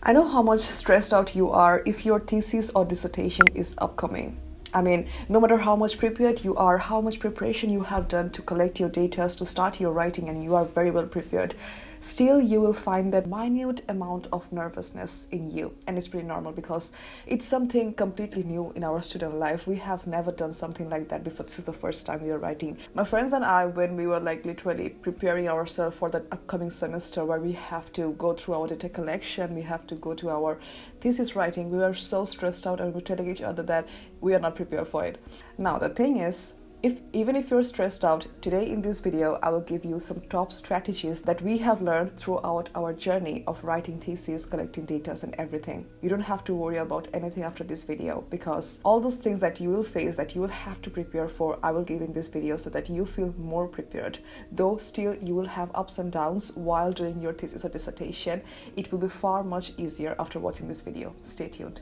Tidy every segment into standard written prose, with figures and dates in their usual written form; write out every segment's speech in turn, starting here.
I know how much stressed out you are if your thesis or dissertation is upcoming. I mean, no matter how much prepared you are, how much preparation you have done to collect your data, to start your writing, and you are very well prepared, still you will find that minute amount of nervousness in you. And it's pretty normal because it's something completely new in our student life. We have never done something like that before. This is the first time we are writing. My friends and I, when we were literally preparing ourselves for that upcoming semester where we have to go through our data collection, we have to go to our thesis writing, we were so stressed out and we were telling each other that we are not prepared for it. Now the thing is, even if you're stressed out, today in this video I will give you some top strategies that we have learned throughout our journey of writing thesis, collecting data and everything. You don't have to worry about anything after this video because all those things that you will face, that you will have to prepare for, I will give in this video so that you feel more prepared. Though still you will have ups and downs while doing your thesis or dissertation, it will be far much easier after watching this video. Stay tuned.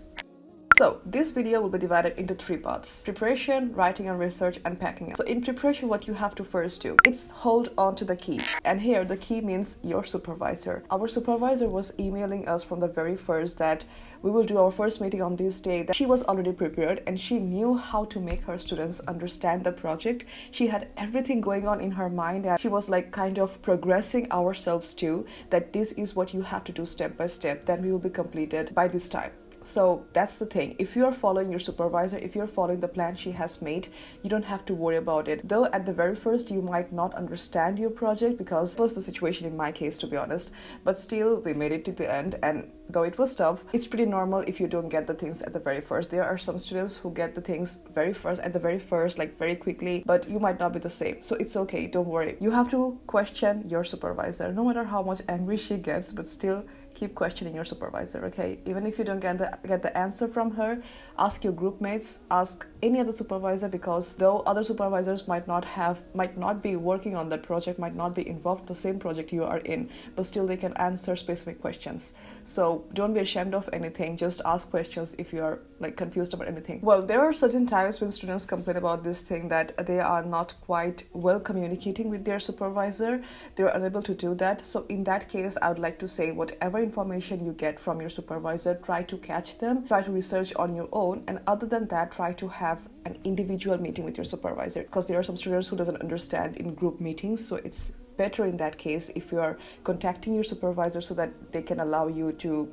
So this video will be divided into 3 parts: preparation, writing and research, and packing. So in preparation, what you have to first do, it's hold on to the key. And here the key means your supervisor. Our supervisor was emailing us from the very first that we will do our first meeting on this day. That she was already prepared and she knew how to make her students understand the project. She had everything going on in her mind and she was kind of progressing ourselves too, that this is what you have to do step by step, then we will be completed by this time. So that's the thing. If you are following your supervisor, if you're following the plan she has made, you don't have to worry about it. Though at the very first you might not understand your project, because it was the situation in my case, to be honest, but still we made it to the end. And though it was tough, it's pretty normal if you don't get the things at the very first. There are some students who get the things at the very first, very quickly, but you might not be the same. So it's okay, don't worry. You have to question your supervisor, no matter how much angry she gets, but still keep questioning your supervisor, okay? Even if you don't get the answer from her, ask your group mates, ask any other supervisor, because though other supervisors might not be working on that project, might not be involved in the same project you are in, but still they can answer specific questions. So don't be ashamed of anything, just ask questions if you are confused about anything. Well, there are certain times when students complain about this thing, that they are not quite well communicating with their supervisor, they're unable to do that. So in that case, I would like to say, whatever information you get from your supervisor, try to catch them, try to research on your own, and other than that, try to have an individual meeting with your supervisor, because there are some students who doesn't understand in group meetings. So it's better in that case if you are contacting your supervisor so that they can allow you to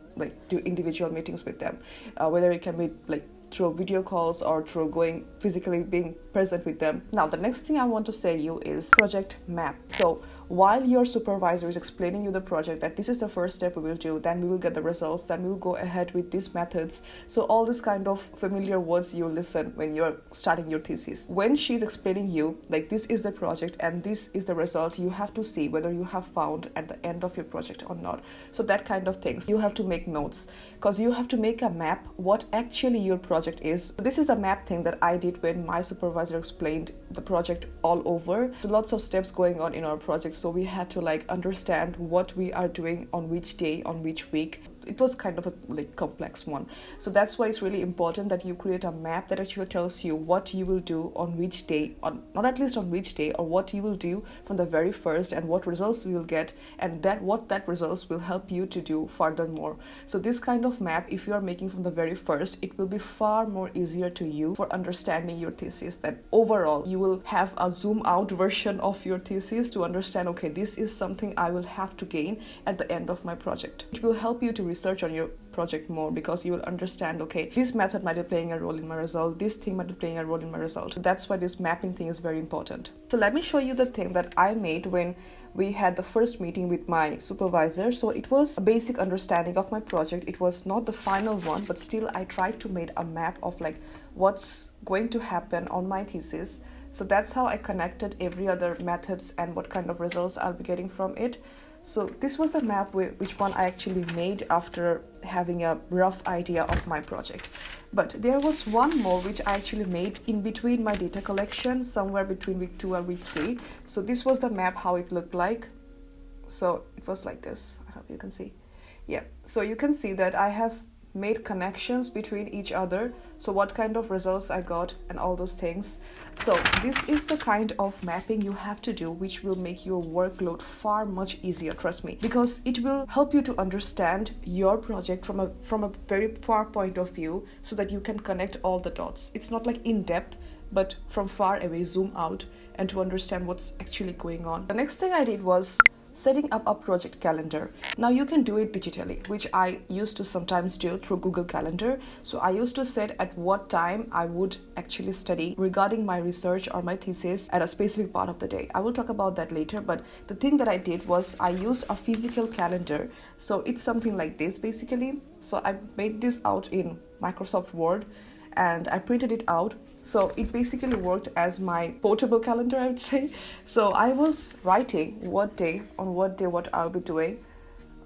do individual meetings with them, whether it can be through video calls or through going physically, being present with them. Now the next thing I want to say to you is project map. So while your supervisor is explaining you the project, that this is the first step we will do, then we will get the results, then we will go ahead with these methods. So all this kind of familiar words you listen when you're starting your thesis. When she's explaining you this is the project and this is the result, you have to see whether you have found at the end of your project or not. So that kind of things, you have to make notes, because you have to make a map what actually your project is. So this is a map thing that I did when my supervisor explained the project all over. So lots of steps going on in our project, so we had to understand what we are doing on which day, on which week. It was kind of a complex one. So that's why it's really important that you create a map that actually tells you what you will do on which day, not at least on which day, or what you will do from the very first, and what results we will get, and what that results will help you to do furthermore. So this kind of map, if you are making from the very first, it will be far more easier to you for understanding your thesis. That overall you will have a zoom out version of your thesis to understand, okay, this is something I will have to gain at the end of my project. It will help you to research on your project more, because you will understand, okay, this method might be playing a role in my result, this thing might be playing a role in my result. So that's why this mapping thing is very important. So let me show you the thing that I made when we had the first meeting with my supervisor. So it was a basic understanding of my project. It was not the final one, but still I tried to make a map of what's going to happen on my thesis. So that's how I connected every other methods and what kind of results I'll be getting from it. So this was the map which one I actually made after having a rough idea of my project. But there was one more which I actually made in between my data collection, somewhere between week 2 and week 3. So this was the map, how it looked like. So it was like this. I hope you can see. Yeah, so you can see that I have made connections between each other, so what kind of results I got and all those things. So this is the kind of mapping you have to do, which will make your workload far much easier, trust me, because it will help you to understand your project from a very far point of view, so that you can connect all the dots. It's not like in depth, but from far away, zoom out and to understand what's actually going on. The next thing I did was setting up a project calendar. Now you can do it digitally, which I used to sometimes do through Google Calendar. So I used to set at what time I would actually study regarding my research or my thesis at a specific part of the day. I will talk about that later, but the thing that I did was I used a physical calendar. So it's something like this basically. So I made this out in Microsoft Word and I printed it out. So it basically worked as my portable calendar, I would say. So I was writing what day what I'll be doing,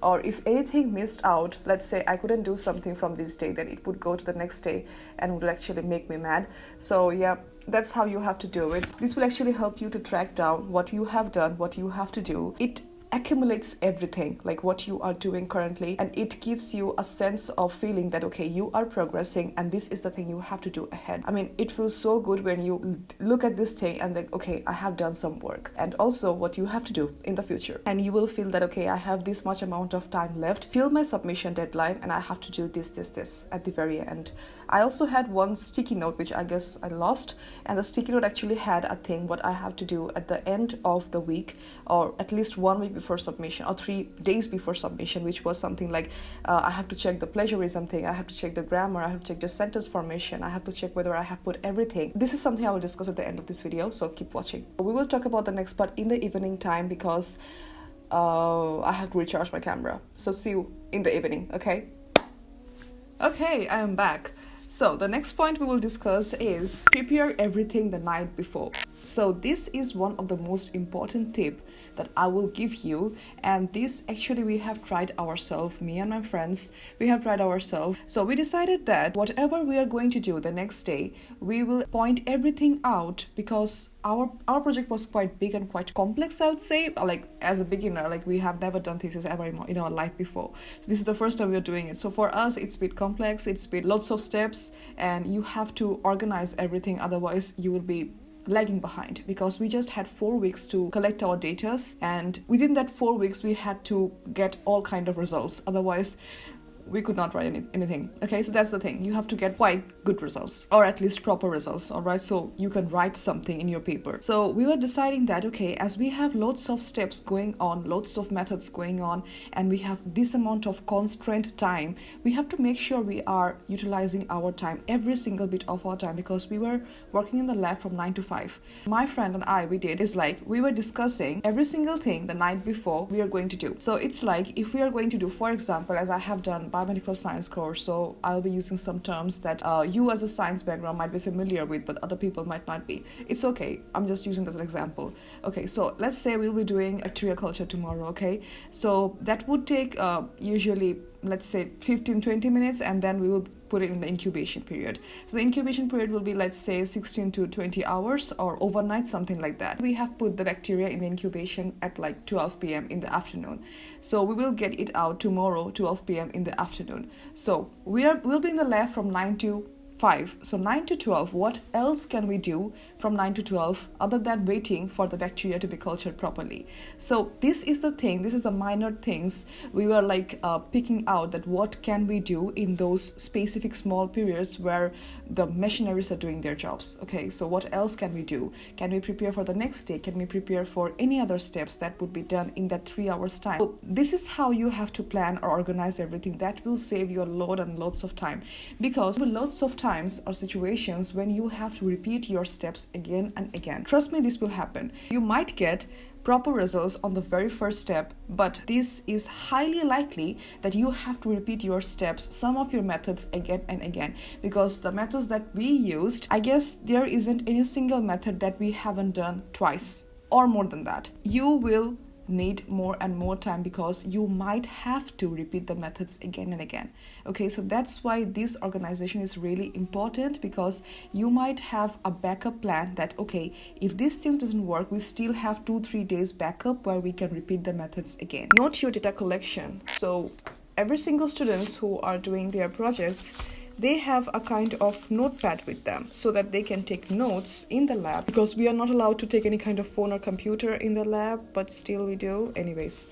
or if anything missed out, let's say I couldn't do something from this day, then it would go to the next day and would actually make me mad. So yeah, that's how you have to do it. This will actually help you to track down what you have done, what you have to do. It accumulates everything, like what you are doing currently, and it gives you a sense of feeling that okay, you are progressing and this is the thing you have to do ahead. I mean, it feels so good when you look at this thing and then okay, I have done some work, and also what you have to do in the future, and you will feel that okay, I have this much amount of time left till my submission deadline and I have to do this at the very end. I also had one sticky note which I guess I lost, and the sticky note actually had a thing what I have to do at the end of the week, or at least 1 week before submission or 3 days before submission, which was something like I have to check the plagiarism thing, I have to check the grammar, I have to check the sentence formation, I have to check whether I have put everything. This is something I will discuss at the end of this video, so keep watching. We will talk about the next part in the evening time because I have to recharge my camera. So see you in the evening, okay? Okay, I am back. So the next point we will discuss is prepare everything the night before. So this is one of the most important tip that I will give you, and this actually we have tried ourselves, me and my friends, we have tried ourselves. So we decided that whatever we are going to do the next day, we will point everything out, because our project was quite big and quite complex, I would say. Like as a beginner, like we have never done thesis ever in our life before. So this is the first time we are doing it. So for us, it's a bit complex, it's a bit lots of steps, and you have to organize everything, otherwise you will be lagging behind, because we just had 4 weeks to collect our data, and within that 4 weeks we had to get all kind of results, otherwise we could not write anything. Okay, so that's the thing, you have to get quite good results, or at least proper results, all right, so you can write something in your paper. So we were deciding that okay, as we have lots of steps going on, lots of methods going on, and we have this amount of constrained time, we have to make sure we are utilizing our time, every single bit of our time, because we were working in the lab from 9 to 5. My friend and I, we did is like we were discussing every single thing the night before we are going to do. So it's like if we are going to do, for example, as I have done biomedical science course, so I'll be using some terms that you as a science background might be familiar with, but other people might not be. It's okay, I'm just using this as an example. Okay, so let's say we'll be doing bacteria culture tomorrow, okay? So that would take usually, let's say 15-20 minutes, and then we will put it in the incubation period. So the incubation period will be, let's say 16 to 20 hours or overnight, something like that. We have put the bacteria in the incubation at like 12 p.m. in the afternoon. So we will get it out tomorrow 12 p.m. in the afternoon. So we'll be in the lab from 9 to 5. So 9 to 12, what else can we do from 9 to 12 other than waiting for the bacteria to be cultured properly? So this is the thing, this is the minor things we were like picking out, that what can we do in those specific small periods where the machineries are doing their jobs. Okay, so what else can we do? Can we prepare for the next day? Can we prepare for any other steps that would be done in that 3 hours time? So this is how you have to plan or organize everything. That will save you a lot and lots of time, because lots of times or situations when you have to repeat your steps again and again. Trust me, this will happen. You might get proper results on the very first step, but this is highly likely that you have to repeat your steps, some of your methods again and again, because the methods that we used, I guess there isn't any single method that we haven't done twice or more than that. You will need more and more time, because you might have to repeat the methods again and again. Okay, so that's why this organization is really important, because you might have a backup plan that okay, if this thing doesn't work, we still have 2-3 days backup where we can repeat the methods again. Note your data collection. So every single students who are doing their projects, they have a kind of notepad with them so that they can take notes in the lab, because we are not allowed to take any kind of phone or computer in the lab, but still we do anyways.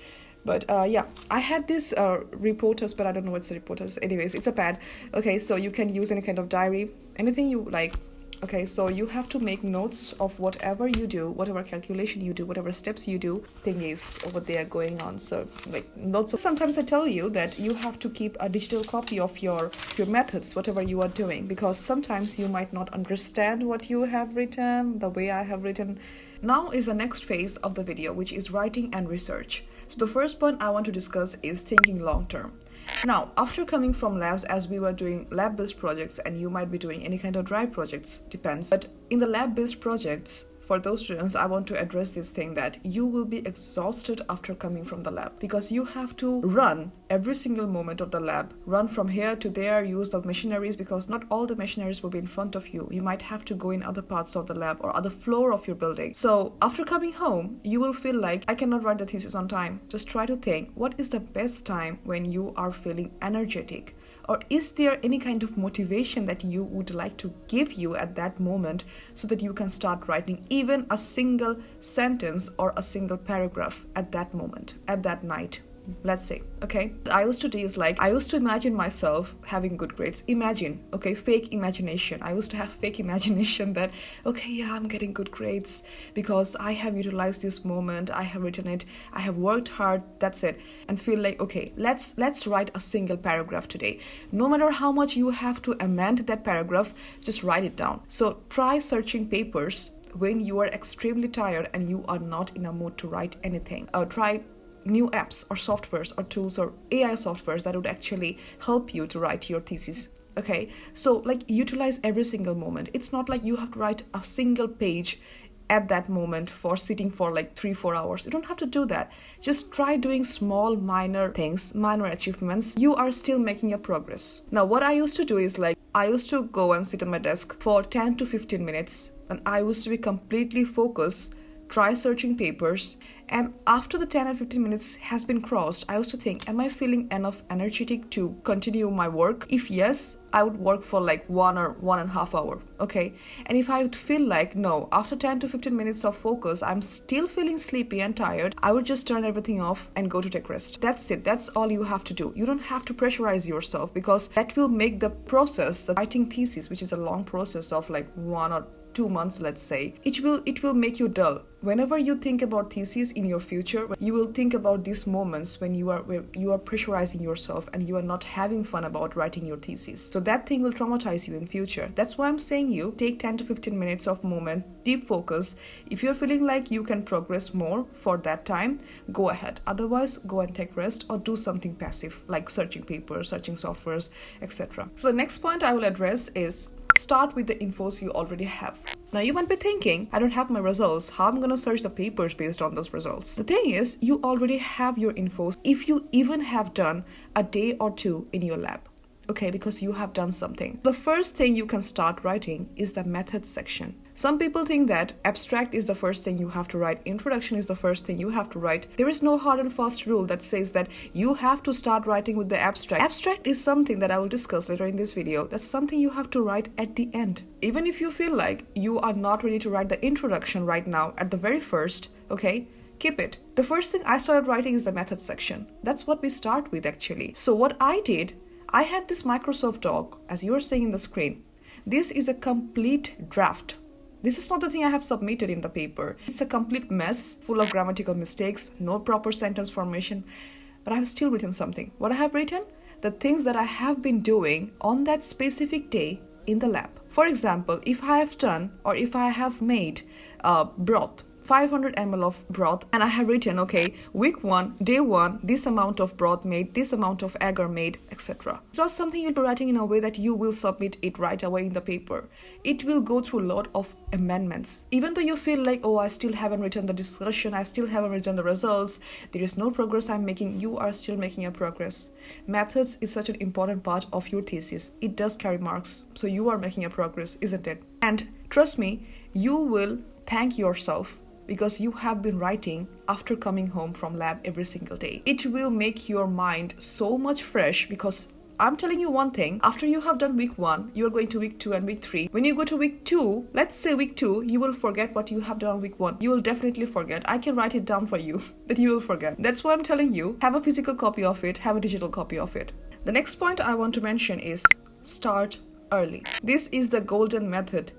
But yeah, I had this reporters, but I don't know what's the reporters. Anyways, it's a pad. Okay, so you can use any kind of diary, anything you like. Okay, so you have to make notes of whatever you do, whatever calculation you do, whatever steps you do, thing is over there going on. So like notes. Sometimes I tell you that you have to keep a digital copy of your methods, whatever you are doing, because sometimes you might not understand what you have written, the way I have written. Now is the next phase of the video, which is writing and research. So the first point I want to discuss is thinking long term. Now, after coming from labs, as we were doing lab-based projects, and you might be doing any kind of dry projects, depends. But in the lab-based projects, for those students, I want to address this thing that you will be exhausted after coming from the lab, because you have to run every single moment of the lab, run from here to there, use the machineries, because not all the machineries will be in front of you. You might have to go in other parts of the lab or other floor of your building. So after coming home, you will feel like, I cannot write the thesis on time. Just try to think, what is the best time when you are feeling energetic? Or is there any kind of motivation that you would like to give you at that moment so that you can start writing even a single sentence or a single paragraph at that moment, at that night? Let's say, okay, I used to do is like, I used to imagine myself having good grades. Imagine, okay, fake imagination. I used to have fake imagination that, okay, yeah, I'm getting good grades because I have utilized this moment, I have written it, I have worked hard, that's it. And feel like, okay, let's write a single paragraph today. No matter how much you have to amend that paragraph, just write it down. So try searching papers when you are extremely tired and you are not in a mood to write anything. Try new apps or softwares or tools or AI softwares that would actually help you to write your thesis. Okay, so like utilize every single moment. It's not like you have to write a single page at that moment for sitting for like 3-4 hours. You don't have to do that. Just try doing small minor things, minor achievements. You are still making a progress. Now what I used to do is like, I used to go and sit on my desk for 10 to 15 minutes and I used to be completely focused, try searching papers, and after the 10 and 15 minutes has been crossed, I used to think, am I feeling enough energetic to continue my work? If yes, I would work for like 1 or 1.5 hours, okay? And if I would feel like, no, after 10 to 15 minutes of focus, I'm still feeling sleepy and tired, I would just turn everything off and go to take rest. That's it. That's all you have to do. You don't have to pressurize yourself, because that will make the process, the writing thesis, which is a long process of like 1 or 2 months, let's say, it will make you dull. Whenever you think about thesis in your future, you will think about these moments when you are pressurizing yourself and you are not having fun about writing your thesis. So that thing will traumatize you in future. That's why I'm saying you take 10 to 15 minutes of moment, deep focus. If you're feeling like you can progress more for that time, go ahead. Otherwise, go and take rest or do something passive like searching papers, searching softwares, etc. So the next point I will address is start with the infos you already have. Now you might be thinking, I don't have my results, how am I going to search the papers based on those results? The thing is, you already have your infos if you even have done a day or two in your lab. Okay, because you have done something. The first thing you can start writing is the methods section. Some people think that abstract is the first thing you have to write, introduction is the first thing you have to write. There is no hard and fast rule that says that you have to start writing with the abstract. Abstract is something that I will discuss later in this video. That's something you have to write at the end. Even if you feel like you are not ready to write the introduction right now at the very first, okay, keep it. The first thing I started writing is the methods section. That's what we start with actually. So what I did, I had this Microsoft doc, as you are seeing in the screen. This is a complete draft. This is not the thing I have submitted in the paper. It's a complete mess, full of grammatical mistakes, no proper sentence formation, but I have still written something. What I have written? The things that I have been doing on that specific day in the lab. For example, if I have done or if I have made broth, 500 ml of broth, and I have written, okay, week 1, day 1, this amount of broth made, this amount of agar made, etc. It's not something you'll be writing in a way that you will submit it right away in the paper. It will go through a lot of amendments. Even though you feel like, oh, I still haven't written the discussion, I still haven't written the results, there is no progress I'm making, you are still making a progress. Methods is such an important part of your thesis. It does carry marks, so you are making a progress, isn't it? And trust me, you will thank yourself because you have been writing after coming home from lab every single day. It will make your mind so much fresh, because I'm telling you one thing, after you have done week 1, you're going to week 2 and week 3. When you go to week 2, let's say week 2, you will forget what you have done on week 1. You will definitely forget. I can write it down for you that you will forget. That's why I'm telling you, have a physical copy of it, have a digital copy of it. The next point I want to mention is start early. This is the golden method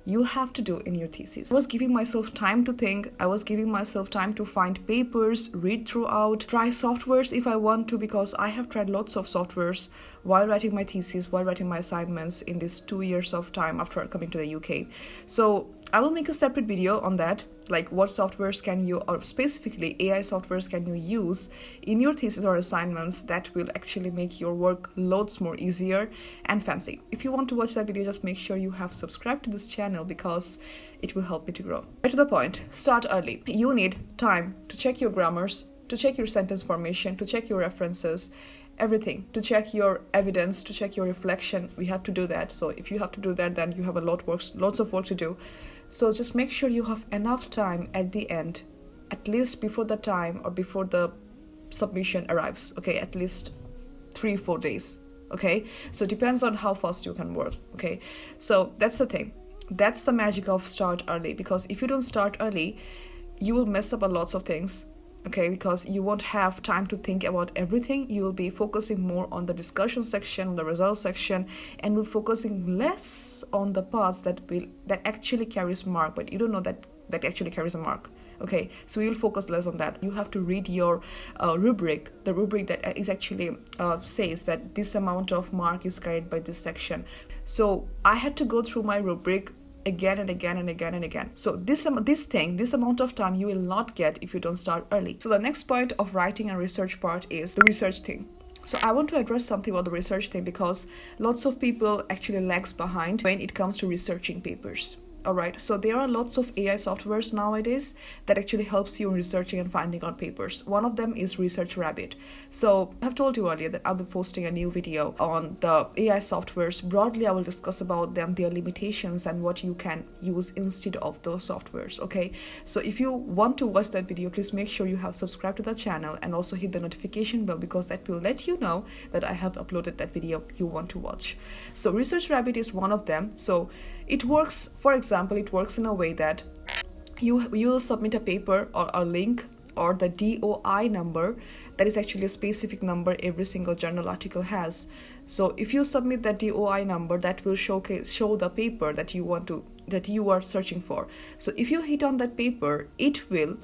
you have to do in your thesis. I was giving myself time to think. I was giving myself time to find papers, read throughout, try softwares if I want to, because I have tried lots of softwares while writing my thesis, while writing my assignments in this 2 years of time after coming to the UK. So I will make a separate video on that, like what softwares can you, or specifically AI softwares can you use in your thesis or assignments that will actually make your work loads more easier and fancy. If you want to watch that video, just make sure you have subscribed to this channel, because it will help me to grow. Right to the point, start early. You need time to check your grammars, to check your sentence formation, to check your references, everything, to check your evidence, to check your reflection. We have to do that. So if you have to do that, then you have lots of work to do. So just make sure you have enough time at the end, at least before the time or before the submission arrives, okay, at least 3-4 days, okay? So it depends on how fast you can work, okay? So that's the thing. That's the magic of start early, because if you don't start early, you will mess up a lots of things, okay? Because you won't have time to think about everything. You will be focusing more on the discussion section, the results section, and will focusing less on the parts that actually carries mark, but you don't know that actually carries a mark. Okay, so you'll focus less on that. You have to read your rubric, the rubric that is actually says that this amount of mark is carried by this section. So I had to go through my rubric again and again and again and again. So this amount of time you will not get if you don't start early. So the next point of writing and research part is the research thing. So I want to address something about the research thing, because lots of people actually lags behind when it comes to researching papers. Alright, so there are lots of AI softwares nowadays that actually helps you in researching and finding out papers. One of them is Research Rabbit. So I have told you earlier that I'll be posting a new video on the AI softwares. Broadly, I will discuss about them, their limitations, and what you can use instead of those softwares, okay? So if you want to watch that video, please make sure you have subscribed to the channel and also hit the notification bell, because that will let you know that I have uploaded that video you want to watch. So Research Rabbit is one of them. So it works, for example, it works in a way that you will submit a paper or a link or the DOI number. That is actually a specific number every single journal article has. So if you submit that DOI number, that will show the paper that you are searching for. So if you hit on that paper, it will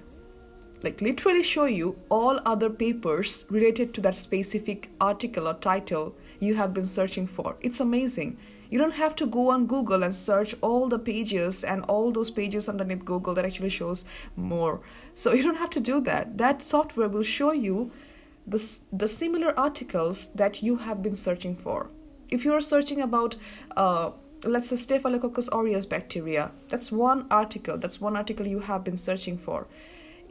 like literally show you all other papers related to that specific article or title you have been searching for. It's amazing. You don't have to go on Google and search all the pages and all those pages underneath Google that actually shows more. So you don't have to do that. That software will show you the similar articles that you have been searching for. If you are searching about let's say Staphylococcus aureus bacteria, that's one article you have been searching for.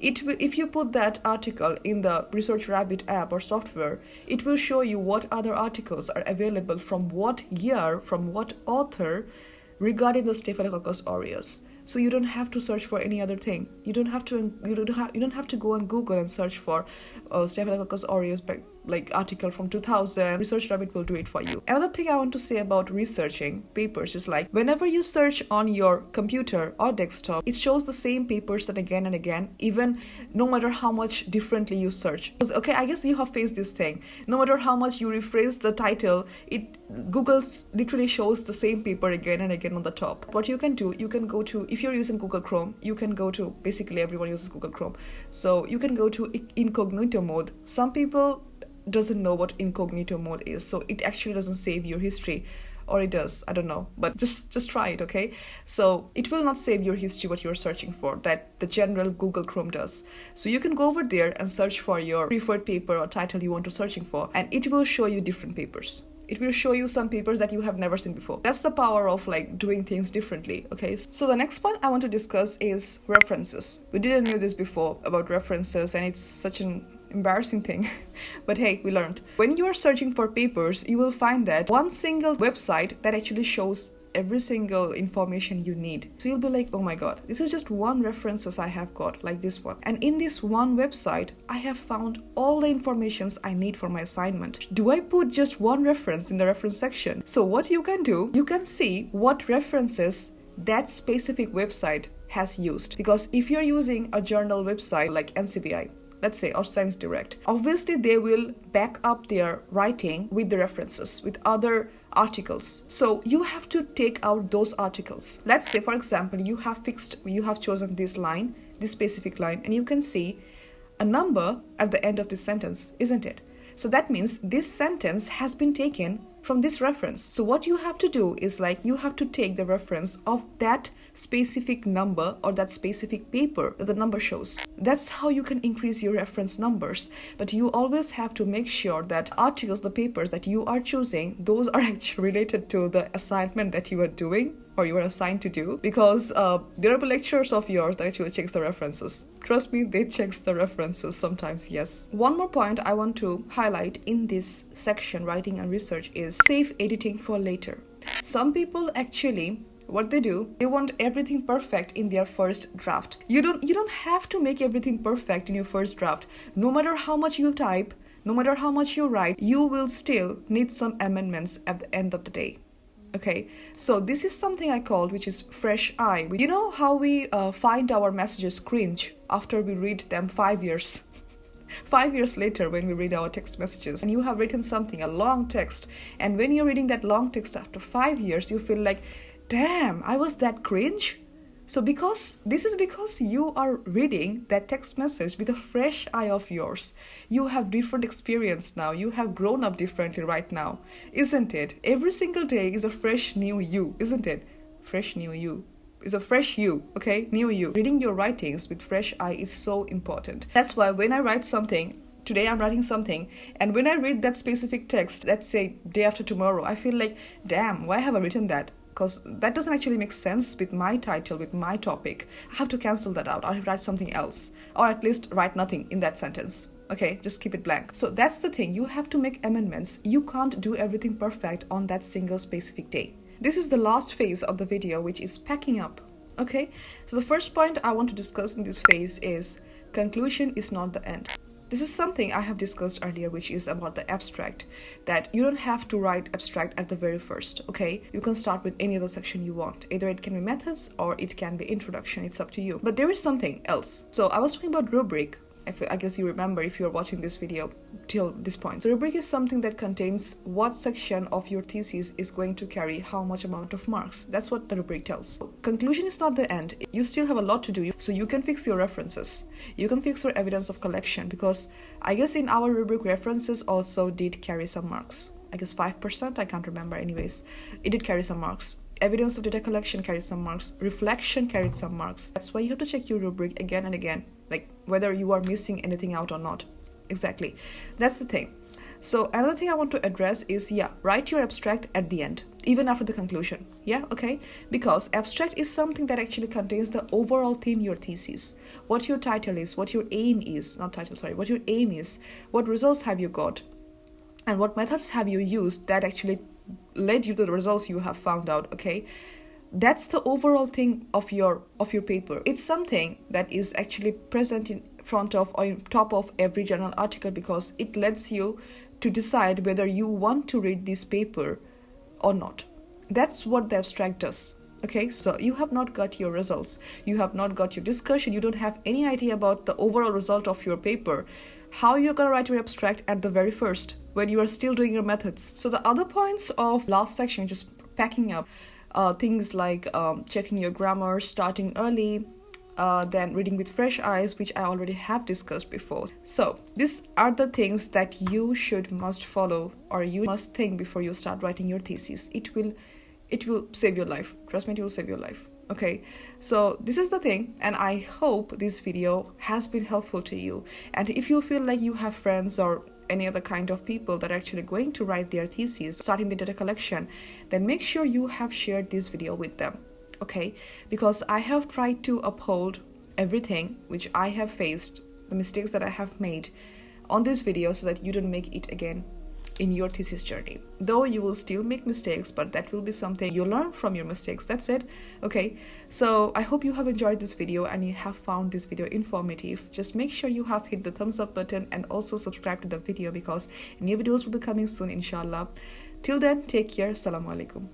If you put that article in the Research Rabbit app or software, it will show you what other articles are available from what year, from what author regarding the Staphylococcus aureus. So you don't have to search for any other thing. You don't have to go on Google and search for Staphylococcus aureus like article from 2000. Research Rabbit will do it for you. Another thing I want to say about researching papers is like whenever you search on your computer or desktop, it shows the same papers again and again, even no matter how much differently you search. Okay, I guess you have faced this thing. No matter how much you rephrase the title, Google literally shows the same paper again and again on the top. What you can do, you can go to, if you're using Google Chrome, you can go to, basically everyone uses Google Chrome. So you can go to incognito mode. Some people doesn't know what incognito mode is, so it actually doesn't save your history, or it does, I don't know, but just try it, okay? So it will not save your history what you're searching for, that the general Google Chrome does. So you can go over there and search for your preferred paper or title you want to searching for, and it will show you different papers. It will show you some papers that you have never seen before. That's the power of like doing things differently, okay? So the next point I want to discuss is references. We didn't know this before about references, and it's such an embarrassing thing, but hey, we learned. When you are searching for papers, you will find that one single website that actually shows every single information you need. So you'll be like, oh my god, this is just one references I have got, like this one. And in this one website, I have found all the informations I need for my assignment. Do I put just one reference in the reference section? So what you can do, you can see what references that specific website has used. Because if you're using a journal website like NCBI, let's say, or Science Direct, obviously they will back up their writing with the references, with other articles. So you have to take out those articles. Let's say, for example, you have chosen this line, this specific line, and you can see a number at the end of this sentence, isn't it? So that means this sentence has been taken from this reference. So what you have to do is like you have to take the reference of that specific number or that specific paper that the number shows. That's how you can increase your reference numbers. But you always have to make sure that articles, the papers that you are choosing, those are actually related to the assignment that you are doing or you are assigned to do, because there are lecturers of yours that actually checks the references. Trust me, they checks the references sometimes, yes. One more point I want to highlight in this section, writing and research, is safe editing for later. Some people actually, what they do, they want everything perfect in their first draft. You don't have to make everything perfect in your first draft. No matter how much you type, no matter how much you write, you will still need some amendments at the end of the day. Okay, so this is something I called, which is fresh eye. You know how we find our messages cringe after we read them 5 years? 5 years later when we read our text messages and you have written something, a long text, and when you're reading that long text after 5 years, you feel like, damn, I was that cringe? So because you are reading that text message with a fresh eye of yours. You have different experience now. You have grown up differently right now, isn't it? Every single day is a fresh new you, isn't it? Fresh new you. Is a fresh you, okay? New you. Reading your writings with fresh eye is so important. That's why when I write something, today I'm writing something, and when I read that specific text, let's say day after tomorrow, I feel like, damn, why have I written that? Because that doesn't actually make sense with my title, with my topic. I have to cancel that out. I'll write something else, or at least write nothing in that sentence. Okay, just keep it blank. So that's the thing. You have to make amendments. You can't do everything perfect on that single specific day. This is the last phase of the video, which is packing up. Okay, so the first point I want to discuss in this phase is conclusion is not the end. This is something I have discussed earlier, which is about the abstract, that you don't have to write abstract at the very first, okay? You can start with any other section you want. Either it can be methods or it can be introduction, it's up to you. But there is something else. So I was talking about rubric. I guess you remember if you're watching this video till this point. So rubric is something that contains what section of your thesis is going to carry how much amount of marks. That's what the rubric tells. So, conclusion is not the end. You still have a lot to do. So you can fix your references. You can fix your evidence of collection, because I guess in our rubric, references also did carry some marks. I guess 5%, I can't remember anyways. It did carry some marks. Evidence of data collection carried some marks. Reflection carried some marks. That's why you have to check your rubric again and again, like whether you are missing anything out or not. Exactly. That's the thing. So another thing I want to address is, write your abstract at the end, even after the conclusion. Yeah, okay? Because abstract is something that actually contains the overall theme, your thesis. What your title is, what your aim is, what your aim is, what results have you got, and what methods have you used that actually led you to the results you have found out, okay? That's the overall thing of your paper. It's something that is actually present in front of or in top of every journal article, because it lets you to decide whether you want to read this paper or not. That's what the abstract does. Okay, so you have not got your results, you have not got your discussion, you don't have any idea about the overall result of your paper. How you're gonna write your abstract at the very first when you are still doing your methods? So the other points of last section, just packing up, things like checking your grammar, starting early, then reading with fresh eyes, which I already have discussed before. So these are the things that you must follow, or you must think before you start writing your thesis. It will save your life. Trust me, it will save your life. Okay, so this is the thing, and I hope this video has been helpful to you. And if you feel like you have friends or any other kind of people that are actually going to write their thesis, starting the data collection, then make sure you have shared this video with them. Okay, because I have tried to uphold everything which I have faced, the mistakes that I have made on this video, so that you don't make it again in your thesis journey. Though you will still make mistakes, but that will be something you learn from your mistakes. That's it. Okay, so I hope you have enjoyed this video and you have found this video informative. Just make sure you have hit the thumbs up button and also subscribe to the video, because new videos will be coming soon, inshallah. Till then, take care. Assalamu alaikum.